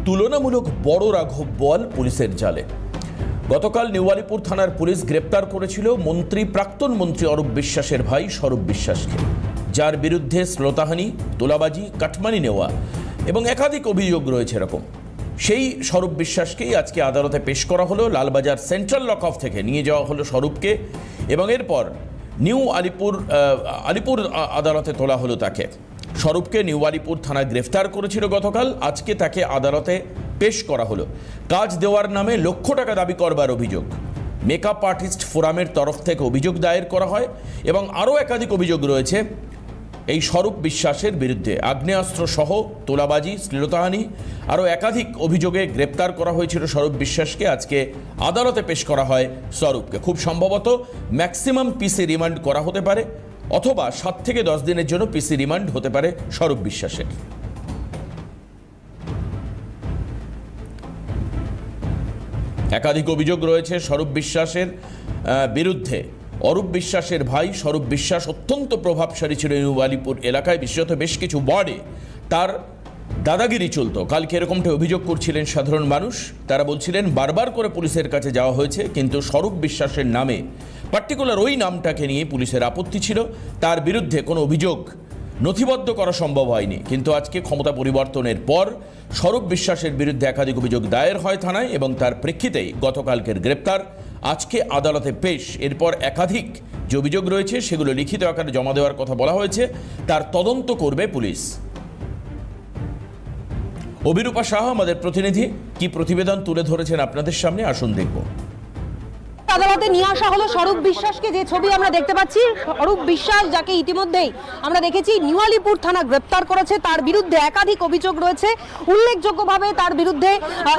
তুলনামূলক বড় রাঘব বোয়াল পুলিশের জালে। গতকাল নিউ আলিপুর থানার পুলিশ গ্রেপ্তার করেছিল প্রাক্তন মন্ত্রী অরূপ বিশ্বাসের ভাই স্বরূপ বিশ্বাসকে, যার বিরুদ্ধে শ্লীলতাহানি, তোলাবাজি, কাটমানি নেওয়া এবং একাধিক অভিযোগ রয়েছে। এরকম সেই স্বরূপ বিশ্বাসকেই আজকে আদালতে পেশ করা হলো। লালবাজার সেন্ট্রাল লক অফ থেকে নিয়ে যাওয়া হলো স্বরূপকে এবং এরপর নিউ আলিপুর আদালতে তোলা হলো তাকে। স্বরূপকে নিউ আলিপুর থানায় গ্রেফতার করেছিল গতকাল। আজকে তাকে আদালতে পেশ করা হলো। কাজ দেওয়ার নামে লক্ষ টাকা দাবি করবার অভিযোগ। মেকআপ আর্টিস্ট ফোরামের তরফ থেকে অভিযোগ দায়ের করা হয় এবং আরও একাধিক অভিযোগ রয়েছে এই স্বরূপ বিশ্বাসের বিরুদ্ধে। আগ্নেয়াস্ত্র সহ তোলাবাজি, শ্লীলতাহানি আরও একাধিক অভিযোগে গ্রেপ্তার করা হয়েছিল স্বরূপ বিশ্বাসকে। আজকে আদালতে পেশ করা হয় স্বরূপকে। খুব সম্ভবত ম্যাক্সিমাম পিসি রিমান্ড করা হতে পারে অথবা 7 থেকে 10 দিনের জন্য পিসি রিমান্ড হতে পারে স্বরূপ বিশ্বাসের। একাধিক অভিযোগ রয়েছে স্বরূপ বিশ্বাসের বিরুদ্ধে। অরূপ বিশ্বাসের ভাই স্বরূপ বিশ্বাস অত্যন্ত প্রভাবশালী ছিল নিউ আলিপুর এলাকায়, বিশেষত বেশ কিছু ওয়ার্ডে তার দাদাগিরি চলত। কালকে এরকমটা অভিযোগ করছিলেন সাধারণ মানুষ। তারা বলছিলেন বারবার করে পুলিশের কাছে যাওয়া হয়েছে, কিন্তু স্বরূপ বিশ্বাসের নামে, পার্টিকুলার ওই নামটাকে নিয়ে পুলিশের আপত্তি ছিল। তার বিরুদ্ধে কোনো অভিযোগ নথিবদ্ধ করা সম্ভব হয়নি। কিন্তু আজকে ক্ষমতা পরিবর্তনের পর স্বরূপ বিশ্বাসের বিরুদ্ধে একাধিক অভিযোগ দায়ের হয় থানায় এবং তার প্রেক্ষিতেই গতকালকের গ্রেপ্তার, আজকে আদালতে পেশ। এরপর একাধিক যে অভিযোগ রয়েছে সেগুলো লিখিত আকারে জমা দেওয়ার কথা বলা হয়েছে। তার তদন্ত করবে পুলিশ। অভিরূপা সাহা আমাদের প্রতিনিধি কি প্রতিবেদন তুলে ধরেছেন আপনাদের সামনে, আসুন দেখব। আদালতে নিয়ে আসা হলো স্বরূপ বিশ্বাসকে। যে ছবি আমরা দেখতে পাচ্ছি, স্বরূপ বিশ্বাস যাকে ইতিমধ্যেই আমরা দেখেছি নিউ আলিপুর থানা গ্রেপ্তার করেছে, তার বিরুদ্ধে একাধিক অভিযোগ রয়েছে। উল্লেখযোগ্যভাবে তার বিরুদ্ধে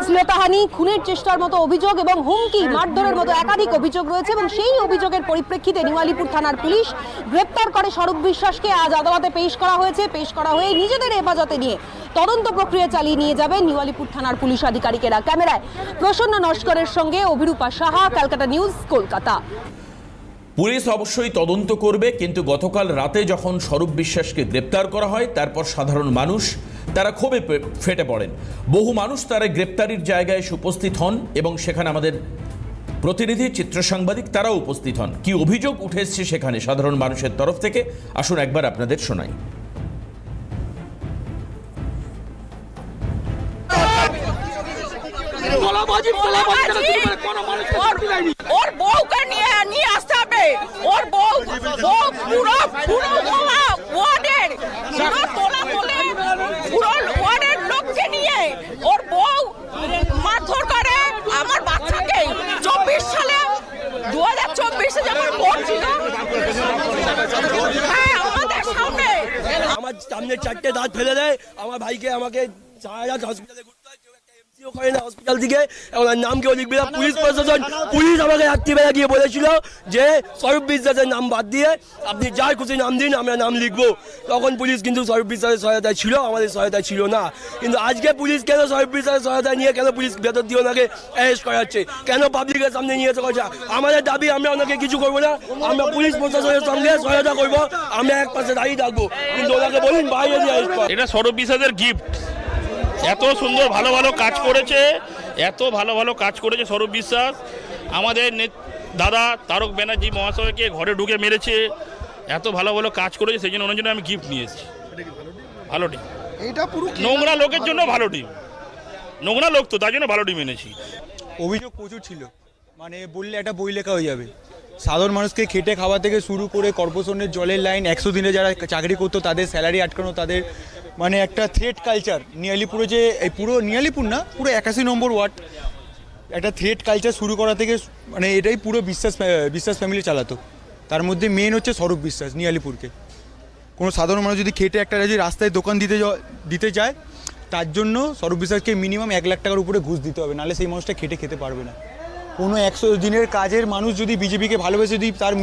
শ্লীলতাহানি, খুনের চেষ্টার মতো অভিযোগ এবং হুমকি, মারধরের মতো একাধিক অভিযোগ রয়েছে এবং সেই অভিযোগের পরিপ্রেক্ষিতে নিউ আলিপুর থানার পুলিশ গ্রেপ্তার করে স্বরূপ বিশ্বাসকে। আজ আদালতে পেশ করা হয়েছে। পেশ করা হয়ে নিজেদের হেফাজতে নিয়ে তদন্ত প্রক্রিয়া চালিয়ে নিয়ে যাবে নিউ আলিপুর থানার পুলিশ আধিকারিকেরা। ক্যামেরায় প্রসন্ন নস্করের সঙ্গে অভিরূপা সাহা, ক্যালকাটা নিউজ, কলকাতা। পুলিশ অবশ্যই তদন্ত করবে, কিন্তু গতকাল রাতে যখন স্বরূপ বিশ্বাসকে গ্রেপ্তার করা হয় তারপর সাধারণ মানুষ তারা ক্ষোভে ফেটে পড়েন। বহু মানুষ তারা গ্রেপ্তারির জায়গায় উপস্থিত হন এবং সেখানে আমাদের প্রতিনিধি, চিত্র সাংবাদিক তারাও উপস্থিত হন। কি অভিযোগ উঠে এসছে সেখানে সাধারণ মানুষের তরফ থেকে, আসুন একবার আপনাদের শোনাই। ওর বউকে নিয়ে আসতে হবে। ওর বউ পুরো ওয়ার্ডের ওয়ার্ডের লোককে নিয়ে ওর বউ মারধর করে আমার বাচ্চাকে। 2024 যখন ভোট ছিল, হ্যাঁ আমাদের সামনে আমার সামনে 4টে দাঁত ফেলে দেয়। আমার ভাইকে আমাকে হসপিটালে ঘুরতে হয়, করে না হসপিটাল থেকে, এখন নাম কেউ লিখবে না। পুলিশ প্রশাসন, পুলিশ আমাকে রাত্রিবেলা গিয়ে বলেছিল যে স্বরূপ বিশ্বাসের নাম বাদ দিয়ে আপনি যার খুশি নাম দিন, আমরা নাম লিখবো। তখন পুলিশ কিন্তু স্বরূপ বিশ্বাসের সহায়তায় ছিল, আমাদের সহায়তায় ছিল না। কিন্তু আজকে পুলিশ কেন স্বরূপ বিশ্বাসের সহায়তা নিয়ে কেন পুলিশ ভেতর দিয়ে ওনাকে অ্যারেস্ট করাচ্ছে, কেন পাবলিকের সামনে নিয়ে এসে করছে? আমাদের দাবি, আমরা ওনাকে কিছু করবো না, আমরা পুলিশ প্রশাসনের সঙ্গে সহায়তা করবো, আমরা এক পাশে দাঁড়িয়ে থাকবো, কিন্তু ওনাকে বলুন বাইরে দিয়ে অ্যারেস্ট করা। এটা স্বরূপ বিশ্বাসের গিফট। এত সুন্দর ভালো ভালো কাজ করেছে, এত ভালো ভালো কাজ করেছে স্বরূপ বিশ্বাস। আমাদের দাদা তারক ব্যানার্জি মহাশয়কে ঘরে ঢুকে মেরেছে, এত ভালো ভালো কাজ করেছে, সেই জন্য ওনার জন্য আমি গিফট নিয়ে এসেছি। ভালো টিম, এটা পুরো নোংরা লোকের জন্য ভালো টিম, নোংরা লোক তো তার জন্য ভালো টিম এনেছি। অভিযোগ প্রচুর ছিল, মানে বললে একটা বই লেখা হয়ে যাবে। সাধারণ মানুষকে খেটে খাওয়া থেকে শুরু করে কর্পোরেশনের জলের লাইন, 100 দিনে যারা চাকরি করতো তাদের স্যালারি আটকানো, তাদের মানে একটা থ্রেট কালচার। নিয়ালিপুরে যে এই পুরো নিয়ালিপুর না, পুরো 81 নম্বর ওয়ার্ড একটা থ্রেট কালচার শুরু করা থেকে, মানে এটাই পুরো বিশ্বাস ফ্যামিলি চালাতো। তার মধ্যে মেন হচ্ছে স্বরূপ বিশ্বাস। নিয়ালিপুরকে কোনো সাধারণ মানুষ যদি খেটে একটা যদি রাস্তায় দোকান দিতে যায়, তার জন্য স্বরূপ বিশ্বাসকে মিনিমাম 1 লাখ টাকার উপরে ঘুষ দিতে হবে, নাহলে সেই মানুষটা খেটে খেতে পারবে না। কোনো 100 দিনের কাজের মানুষ যদি বিজেপিকে ভালোবেসে যদি তার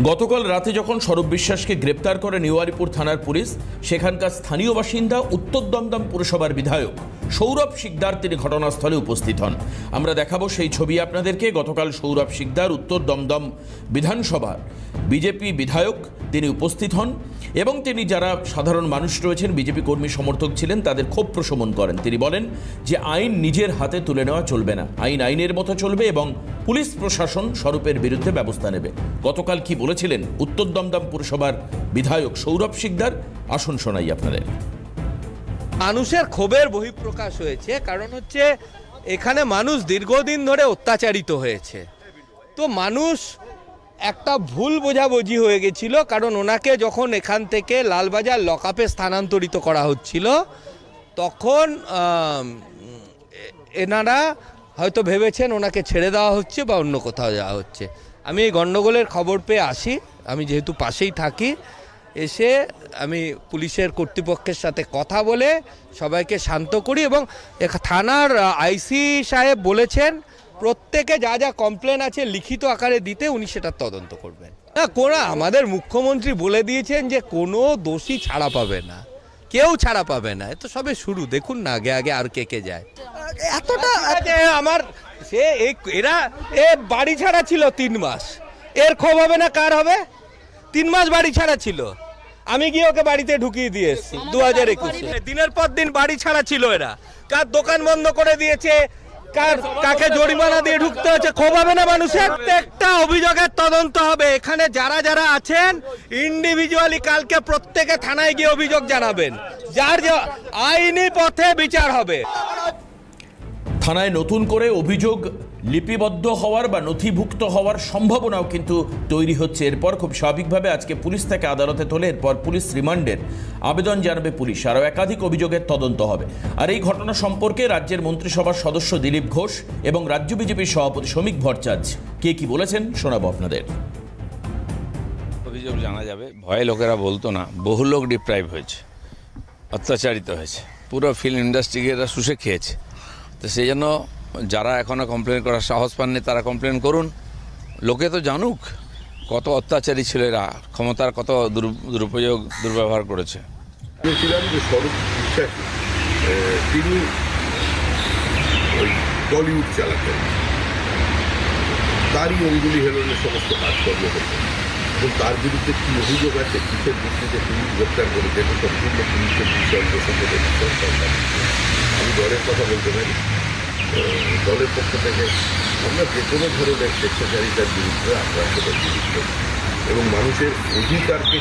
গতকাল রাতে যখন স্বরূপ বিশ্বাসকে গ্রেপ্তার করে নিউ আলিপুর থানার পুলিশ, সেখানকার স্থানীয় বাসিন্দা উত্তর দমদম পুরসভার বিধায়ক সৌরভ শিকদার তিনি ঘটনাস্থলে উপস্থিত হন। আমরা দেখাবো সেই ছবি আপনাদেরকে। গতকাল সৌরভ শিকদার উত্তর দমদম বিধানসভার বিজেপি বিধায়ক তিনি উপস্থিত হন এবং তিনি যারা সাধারণ মানুষ রয়েছেন, বিজেপি কর্মী সমর্থক ছিলেন, তাদের ক্ষোভ প্রশমন করেন। তিনি বলেন যে আইন নিজের হাতে তুলে নেওয়া চলবে না, আইন আইনের মতো চলবে এবং পুলিশ প্রশাসন স্বরূপের বিরুদ্ধে ব্যবস্থা নেবে। গতকাল কি বলেছিলেন উত্তর দমদম পুরসভার বিধায়ক সৌরভ শিকদার, আসুন শোনাই আপনাদের। মানুষের ক্ষোভের বহিঃপ্রকাশ হয়েছে, কারণ হচ্ছে এখানে মানুষ দীর্ঘদিন ধরে অত্যাচারিত হয়েছে। তো মানুষ একটা ভুল বোঝাবুঝি হয়ে গেছিল, কারণ ওনাকে যখন এখান থেকে লালবাজার লকআপে স্থানান্তরিত করা হচ্ছিল তখন এনারা হয়তো ভেবেছেন ওনাকে ছেড়ে দেওয়া হচ্ছে বা অন্য কোথাও যাওয়া হচ্ছে। আমি এই গণ্ডগোলের খবর পেয়ে আসি, আমি যেহেতু পাশেই থাকি, এসে আমি পুলিশের কর্তৃপক্ষের সাথে কথা বলে সবাইকে শান্ত করি এবং থানার আইসি সাহেব বলেছেন প্রত্যেকে যা যা কমপ্লেন আছে লিখিত আকারে দিতে, উনি সেটা তদন্ত করবেন। না, কোনো আমাদের মুখ্যমন্ত্রী বলে দিয়েছেন যে কোনো দোষী ছাড়া পাবে না, কেউ ছাড়া পাবে না। এ তো সবে শুরু, দেখুন না আগে আগে আর কে যায়। এতটা আমার সে এরা বাড়ি ছাড়া ছিল 3 মাস, এর ক্ষোভ হবে না কার হবে? 3 মাস বাড়ি ছাড়া ছিল, আমি গিয়ে ওকে বাড়িতে ঢুকিয়ে দিয়ে এসেছি 2021-এ। দিনের পর দিন বাড়ি ছাড়া ছিল এরা, কার দোকান বন্ধ করে দিয়েছে, কাকে জরিমানা দিয়ে ঢুকতে হচ্ছে। ক্ষোভ হবে না মানুষের? প্রত্যেকটা অভিযোগের তদন্ত হবে। এখানে যারা যারা আছেন ইন্ডিভিজুয়ালি কালকে প্রত্যেকে থানায় গিয়ে অভিযোগ জানাবেন, যার যে আইনি পথে বিচার হবে। থানায় নতুন করে অভিযোগ লিপিবদ্ধ হওয়ার বা নথিভুক্ত হওয়ার সম্ভাবনাও কিন্তু তৈরি হচ্ছে। এরপর খুব স্বাভাবিকভাবে আজকে পুলিশ তাকে আদালতে তোলে, এরপর পুলিশ রিমান্ডের আবেদন জানাবে পুলিশ, আরও একাধিক অভিযোগের তদন্ত হবে। আর এই ঘটনা সম্পর্কে রাজ্যের মন্ত্রিসভার সদস্য দিলীপ ঘোষ এবং রাজ্য বিজেপির সভাপতি শ্রমিক ভট্টাচার্য কে কি বলেছেন শোনাবো আপনাদের। অভিযোগ জানা যাবে, ভয়ে লোকেরা বলতো না, বহু লোক ডিপ্রাইভ হয়েছে, অত্যাচারিত হয়েছে, পুরো ফিল্ম ইন্ডাস্ট্রিকে এরা শুষে খেয়েছে। তো সেই জন্য যারা এখনও কমপ্লেন করার সাহস পাননি তারা কমপ্লেন করুন, লোকে তো জানুক কত অত্যাচারী ছিল এরা, ক্ষমতার কত দুরুপযোগ দুর্ব্যবহার করেছে। শুনেছিলাম যে স্বরূপ বিশ্বাস তিনি ওই টলিউড চালাতেন, তারই অঙ্গুলি হেলনের সমস্ত কাজকর্ম করতেন এবং তার বিরুদ্ধে কী অভিযোগ আছে, কিসের ভিত্তিতে পুলিশ গ্রেপ্তার করেছে, এটা সম্পূর্ণ পুলিশের বিষয় অন্বেষণের সরকার। আমি দলের কথা বলতে পারি, দলের পক্ষ থেকে আমরা যে কোনো ধরনের স্বেচ্ছাচারিতার বিরুদ্ধে, আক্রান্ততার বিরুদ্ধে এবং মানুষের অধিকারকে।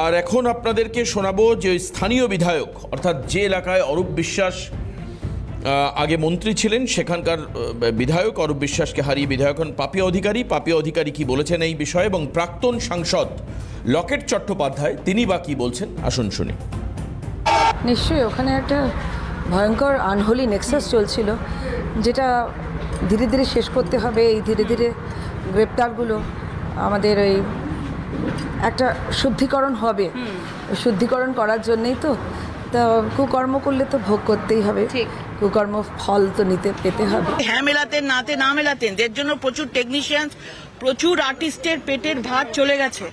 আর এখন আপনাদেরকে শোনাবো যে স্থানীয় বিধায়ক, অর্থাৎ যে এলাকায় অরূপ বিশ্বাস আগে মন্ত্রী ছিলেন, সেখানকার বিধায়ক অরূপ বিশ্বাসকে হারিয়ে বিধায়ক হন পাপিয়া অধিকারী। পাপিয়া অধিকারী কি বলেছেন এই বিষয়ে, এবং প্রাক্তন সাংসদ লকেট চট্টোপাধ্যায় তিনি বা কি বলছেন, আসুন শুনি। নিশ্চয়ই ওখানে একটা ভয়ঙ্কর আনহোলি নেক্সাস চলছিল, যেটা ধীরে ধীরে শেষ করতে হবে। এই ধীরে ধীরে গ্রেপ্তারগুলো আমাদের ওই একটা শুদ্ধিকরণ হবে, শুদ্ধিকরণ করার জন্যেই তো কুকর্ম করলে তো ভোগ করতেই হবে, কুকর্ম ফল তো পেতে হবে। হ্যাঁ মেলাতেন, নাতে না মেলাতেন, এর জন্য প্রচুর টেকনিশিয়ান, প্রচুর আর্টিস্টের পেটের ভাত চলে গেছে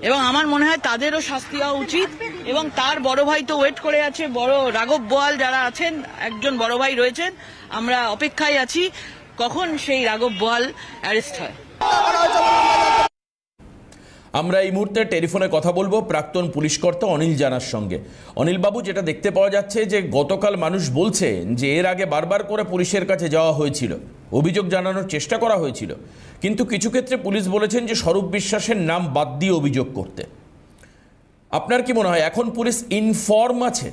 এবং আমার মনে হয় তাদেরও শাস্তি হওয়া উচিত। এবং তার বড় ভাই তো ওয়েট করে আছে, বড় রাঘব বোয়াল যারা আছেন, একজন বড় ভাই রয়েছেন, আমরা অপেক্ষায় আছি কখন সেই রাঘব বোয়াল অ্যারেস্ট হয়। আমরা এই মুহূর্তে টেলিফোনে কথা বলবো প্রাক্তন পুলিশ কর্তা অনিল জানার সঙ্গে। অনিল বাবু, যেটা দেখতে পাওয়া যাচ্ছে যে গতকাল মানুষ বলছে যে এর আগে বারবার করে পুলিশের কাছে যাওয়া হয়েছিল, অভিযোগ জানানোর চেষ্টা করা হয়েছিল, কিন্তু কিছু ক্ষেত্রে পুলিশ বলেছেন যে স্বরূপ বিশ্বাসের নাম বাদ দিয়ে অভিযোগ করতে। আপনার কি মনে হয় এখন পুলিশ ইনফর্ম আছে?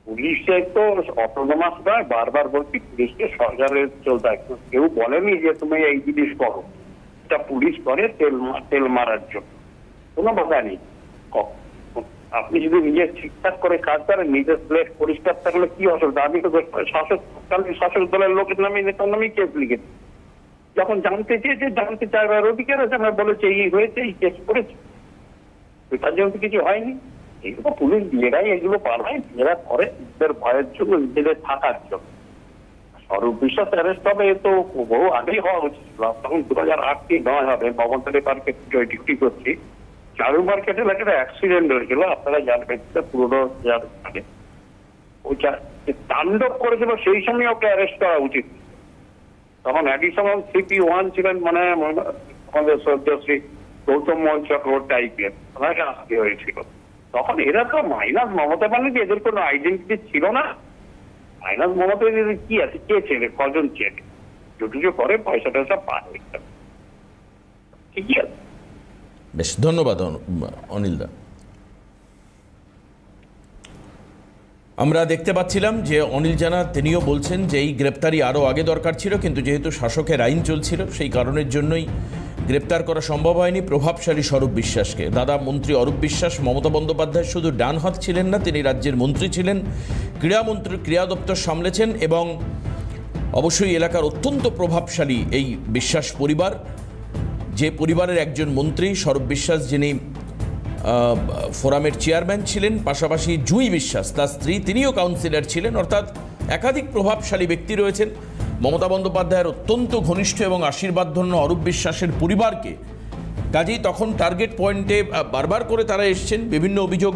পুলিশে তো অটোনমাস নয়, বারবার বলছি পুলিশকে সরকারের চলতে। কেউ বলেনি যে তুমি এই জিনিস করো, এটা পুলিশ করে তেল মারার জন্য, কোনো কথা নেই। আপনি যদি নিজে ঠিকঠাক করে কাজ করেন, নিজের প্লেস পরিষ্কার থাকলে কি অসুবিধা? আমি তো শাসক দলের লোকের নামে, নেতার নামেই কেস লিখেছি। যখন জানতে চেয়েছে, জানতে চাইবার অধিকার আছে, আমরা বলেছি এই হয়েছে, এই কেস করেছি, তার জন্য কিছু হয়নি। এগুলো পুলিশ নিজেরাই এগুলো পালায়, নিজেরা করে নিজেদের ভয়ের জন্য, নিজেদের থাকার জন্য। স্বরূপ বিশ্বাস অ্যারেস্ট হবে এ তো বহু আগেই হওয়া উচিত ছিল। তখন 2008 কি 9 হবে, মমতালি পার্কে ডিউটি করছি, চারু মার্কেটে একটা অ্যাক্সিডেন্ট হয়েছিল, আপনারা জানবেন পুরোনো আগে ওইটা তাণ্ডব করেছিল, সেই সময় ওকে অ্যারেস্ট করা উচিত। তখন অ্যাডিশনাল CP1 ছিলেন মানে আমাদের শ্রদ্ধাশ্রী গৌতম মোহন চক্রবর্তী IPS, ওনাকে আসতে হয়েছিল। তখন এরা তো মাইনাস মমতা ব্যানার্জি, এদের কোনো আইডেন্টিটি ছিল না। মাইনাস মমতা কি আছে, কে চেনে, কজন চেনে, যেটুকু করে পয়সা টয়সা পায়, ঠিকই আছে। বেশ, ধন্যবাদ অনিলদা। আমরা দেখতে পাচ্ছিলাম যে অনিল জানা তিনিও বলছেন যে এই গ্রেপ্তারি আরও আগে দরকার ছিল, কিন্তু যেহেতু শাসকের আইন চলছিল সেই কারণের জন্যই গ্রেপ্তার করা সম্ভব হয়নি প্রভাবশালী স্বরূপ বিশ্বাসকে। দাদা মন্ত্রী অরূপ বিশ্বাস মমতা বন্দ্যোপাধ্যায়ের শুধু ডান হাত ছিলেন না, তিনি রাজ্যের মন্ত্রী ছিলেন, ক্রীড়ামন্ত্রী ক্রীড়া দপ্তর সামলেছেন এবং অবশ্যই এলাকার অত্যন্ত প্রভাবশালী এই বিশ্বাস পরিবার, যে পরিবারের একজন মন্ত্রী স্বরূপ বিশ্বাস, যিনি ফোরামের চেয়ারম্যান ছিলেন, পাশাপাশি জুই বিশ্বাস তার স্ত্রী, তিনিও কাউন্সিলর ছিলেন। অর্থাৎ একাধিক প্রভাবশালী ব্যক্তি রয়েছেন। মমতা বন্দ্যোপাধ্যায়ের অত্যন্ত ঘনিষ্ঠ এবং আশীর্বাদধন্য অরূপ বিশ্বাসের পরিবারকে কাজেই তখন টার্গেট পয়েন্টে বারবার করে তারা এসছেন, বিভিন্ন অভিযোগ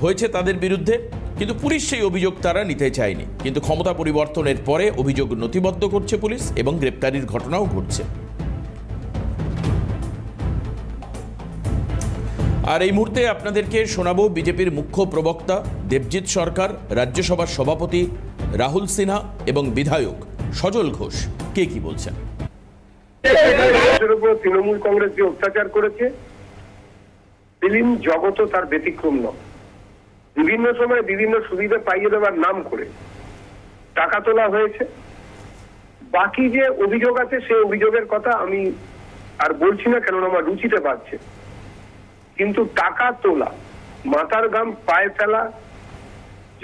হয়েছে তাদের বিরুদ্ধে, কিন্তু পুলিশ সেই অভিযোগ তারা নিতে চায়নি। কিন্তু ক্ষমতা পরিবর্তনের পরে অভিযোগ নথিবদ্ধ করছে পুলিশ এবং গ্রেপ্তারির ঘটনাও ঘটছে। আর এই মুহূর্তে আপনাদেরকে শোনাবো বিজেপির মুখ্য প্রবক্তা দেবজিৎ সরকার, রাজ্যসভার সভাপতি রাহুল সিনহা এবং বিধায়ক সজল ঘোষ কে কি বলছেন। তৃণমূল কংগ্রেস যে অত্যাচার করেছে, ফিল্ম জগৎও তার ব্যতিক্রম নয়। বিভিন্ন সময় বিভিন্ন সুবিধা পাইয়ে দেওয়ার নাম করে টাকা তোলা হয়েছে। বাকি যে অভিযোগ আছে সেই অভিযোগের কথা আমি আর বলছি না, কেননা আমার রুচিতে পাচ্ছে। কিন্তু টাকা তোলা, মাথার ঘাম পায়ে ফেলা,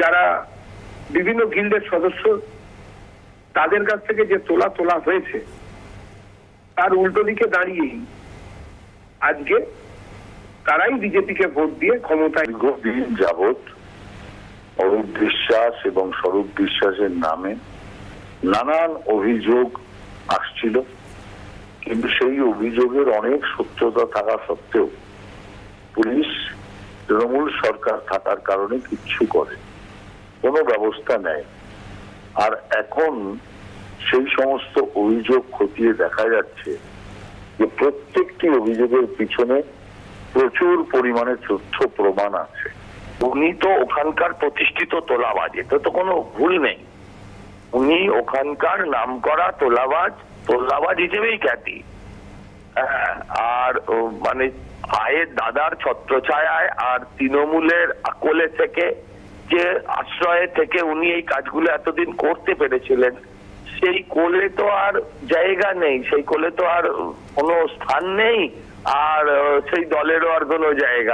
যারা বিভিন্ন গিল্ডের সদস্য তাদের কাছ থেকে যে তোলা হয়েছে, তার উল্টো দিকে দাঁড়িয়েই আজকে তারাই বিজেপিকে ভোট দিয়ে ক্ষমতায়। দীর্ঘদিন যাবৎ অরূপ বিশ্বাস এবং স্বরূপ বিশ্বাসের নামে নানান অভিযোগ আসছিল, কিন্তু সেই অভিযোগের অনেক সত্যতা থাকা সত্ত্বেও পুলিশ তৃণমূল সরকার থাকার কারণে কিচ্ছু করে, কোনো ব্যবস্থা নেয়। আর এখন সেই সমস্ত অভিযোগ খতিয়ে দেখা যাচ্ছে যে প্রত্যেকটি অভিযোগের পিছনে প্রচুর পরিমাণে তথ্য প্রমাণ আছে। উনি তো ওখানকার প্রতিষ্ঠিত তোলাবাজ, এতে তো কোনো ভুল নেই। উনি ওখানকার নামকরা তোলাবাজ হিসেবেই খ্যাতি। আর মানে আয়ের দাদার ছত্রছায়ায় আর তৃণমূলের কোলে থেকে, যে আশ্রয়ে থেকে উনি এই কাজগুলো এতদিন করতে পেরেছিলেন, সেই কোলে তো আর জায়গা নেই, সেই কোলে তো আর কোনো স্থান নেই, আর সেই দলেরও আর কোনো জায়গা